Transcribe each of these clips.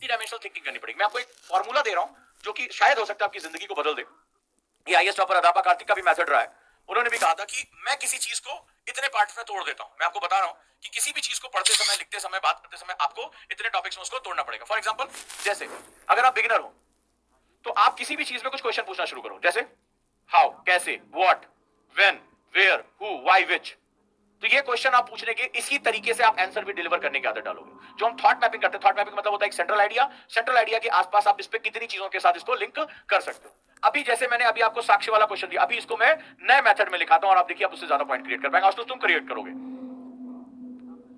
Multi dimensional thinking करनी पड़ेगी। मैं आपको एक फॉर्मूला दे रहा हूं जो कि शायद हो सकता है आपकी जिंदगी को बदल दे। ये आईएएस टॉपर अदापा कार्तिक का भी मेथड रहा है। उन्होंने भी कहा था कि मैं किसी चीज को इतने पार्ट्स में तोड़ देता हूं। मैं आपको बता रहा हूं कि किसी भी चीज को पढ़ते समय, लिखते समय, बात करते समय आपको इतने टॉपिक्स में उसको तोड़ना पड़ेगा। फॉर एग्जांपल, जैसे अगर आप बिगिनर हो तो आप किसी भी चीज में कुछ क्वेश्चन पूछना शुरू करो, जैसे हाउ, कैसे, what, when, where, who, why, which. तो ये क्वेश्चन आप पूछने के इसी तरीके से आप आंसर भी डिलीवर करने की आदत डालोगे। जो हम थॉट मैपिंग करते हैं, थॉट मैपिंग मतलब होता है एक सेंट्रल आइडिया, सेंट्रल आइडिया के आसपास आप इस पे कितनी चीजों के साथ इसको लिंक कर सकते हो। अभी जैसे मैंने अभी आपको साक्ष्य वाला क्वेश्चन दिया, अभी इसको मैं नए मेथड में लिखाता हूं और आप देखिए आप उससे ज्यादा पॉइंट क्रिएट कर पाएंगे। तो तुम क्रिएट करोगे,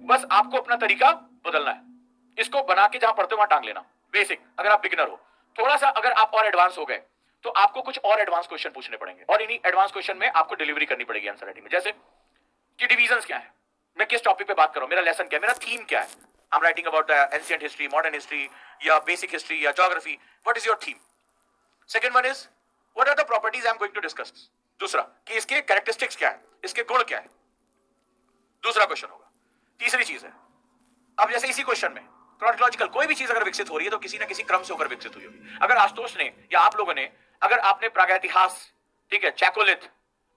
बस आपको अपना तरीका बदलना है। इसको बना के जहां पढ़ते हो वहां टांग लेना। बेसिक, अगर आप बिगिनर हो, थोड़ा सा अगर आप और एडवांस हो गए तो आपको कुछ और एडवांस क्वेश्चन पूछने पड़ेंगे और इन्हीं एडवांस क्वेश्चन में आपको डिलीवरी करनी पड़ेगी आंसर राइटिंग में। जैसे कि डिवीजन क्या है, मैं किस टॉपिक पे बात कर रहा हूं, मेरा लेसन क्या है, मेरा थीम क्या है। I am writing about ancient history, modern history या बेसिक हिस्ट्री या geography. What is your theme? Second one is what are the properties I am going to discuss. दूसरा कि इसके कैरेक्टरिस्टिक्स क्या है, इसके गुण क्या है, दूसरा क्वेश्चन होगा। तीसरी चीज है, अब जैसे इसी क्वेश्चन में क्रोनोलॉजिकल कोई भी चीज अगर विकसित हो रही है तो किसी ना किसी क्रम से होकर विकसित हुई होगी। अगर आशुतोष ने या आप लोगों ने, अगर आपने प्रागैतिहास, ठीक है, चैकोलिथ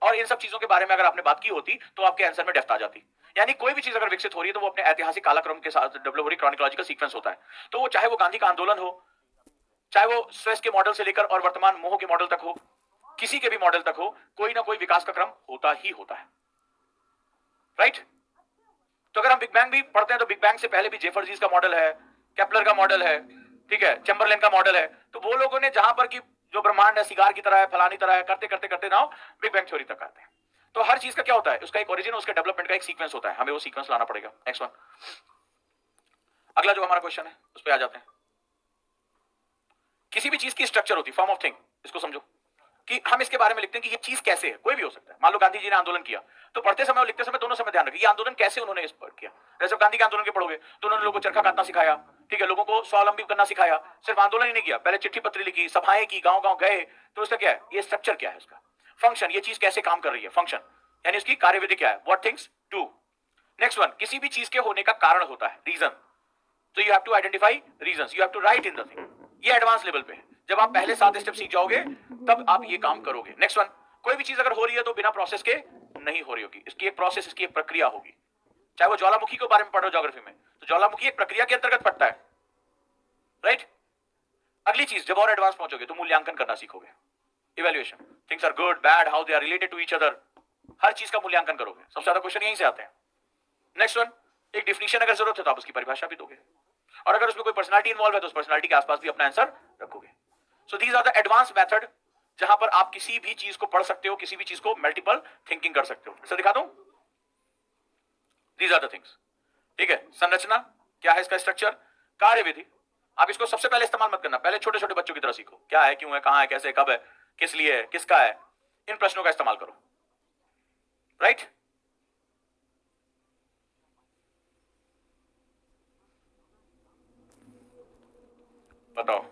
और इन सब चीजों के बारे में अगर आपने बात की होती तो आपके आंसर में डेप्थ आ जाती। यानी कोई भी चीज अगर विकसित हो रही है तो वो अपने ऐतिहासिक कालक्रम के साथ डेवलप हो रही, क्रोनोलॉजिकल सीक्वेंस होता है। तो वो चाहे वो गांधी का आंदोलन हो, चाहे वो स्वेस के मॉडल से लेकर और वर्तमान मोह के मॉडल तक हो, किसी के भी मॉडल तक हो, कोई ना कोई विकास का क्रम होता ही होता है। राइट? तो अगर हम बिग बैंग भी पढ़ते हैं तो बिग बैंग से पहले भी जेफरजीस का मॉडल है, केपलर का मॉडल है, ठीक है, चैम्बरलेन का मॉडल है। तो वो लोगों ने जहां पर कि जो ब्रह्मांड है सिगार की तरह है, फलानी तरह है, करते करते करते ना बिग बैंग थ्योरी तक आते हैं। तो हर चीज का क्या होता है, उसका एक ओरिजिन, उसके डेवलपमेंट का एक सीक्वेंस होता है, हमें वो सीक्वेंस लाना पड़ेगा। नेक्स्ट वन, अगला जो हमारा क्वेश्चन है उस पर आ जाते हैं। किसी भी चीज की स्ट्रक्चर होती है, फॉर्म ऑफ थिंग। इसको समझो कि हम इसके बारे में लिखते हैं कि ये चीज कैसे है, कोई भी हो सकता है। मान लो गांधी जी ने आंदोलन किया, तो पढ़ते समय और लिखते समय दोनों समय ध्यान रखिए ये आंदोलन कैसे उन्होंने इस पर किया। जैसे गांधी के आंदोलन के पढ़ोगे तो उन्होंने लोगों को चरखा काटना सिखाया, ठीक है, लोगों को स्वावलंबी करना सिखाया। सिर्फ आंदोलन ही नहीं किया, पहले चिट्ठी पत्री लिखी, सभाएं की, गांव गांव गए। तो उसका क्या है, ये स्ट्रक्चर क्या है, इसका फंक्शन, ये चीज कैसे काम कर रही है, फंक्शन यानी इसकी कार्यविधि क्या है, what things do. Next one, किसी भी चीज के होने का कारण होता है, रीजन। तो you have to identify reasons, you have to write in the thing. ये एडवांस लेवल पे है। जब आप पहले 7 स्टेप सीख जाओगे तब आप ये काम करोगे। नेक्स्ट वन, कोई भी चीज अगर हो रही है तो बिना प्रोसेस के नहीं हो रही होगी, इसकी एक प्रोसेस, इसकी एक प्रक्रिया होगी। चाहे वो ज्वालामुखी के बारे में पढ़ो ज्योग्राफी में, तो ज्वालामुखी एक प्रक्रिया के अंतर्गत पड़ता है। राइट? अगली चीज, जब और एडवांस पहुंचोगे तो मूल्यांकन करना सीखोगे। Evaluation, things are good, bad, how they are related to each other. हर चीज का मूल्यांकन करोगे। सबसे ज्यादा क्वेश्चन यहीं से आते हैं। नेक्स्ट वन, एक डिफिनेशन अगर जरूरत है तो आप उसकी परिभाषा भी दोगे, और अगर उसमें कोई पर्सनालिटी इन्वॉल्व है तो उस पर्सनालिटी के आसपास भी अपना आंसर रखोगे। So these are the advance method जहां पर आप किसी भी चीज को पढ़ सकते हो, किसी भी चीज को मल्टीपल थिंकिंग कर सकते हो। इसे दिखा दूं, दीज आर द थिंग्स। ठीक है, संरचना क्या है, इसका स्ट्रक्चर, कार्यविधि। आप इसको सबसे पहले इस्तेमाल मत करना, पहले छोटे छोटे बच्चों की तरह सीखो, क्या है, क्यों है, कहां है, कैसे, कब है, किस लिए है, किसका है, इन प्रश्नों का इस्तेमाल करो। राइट? बताओ।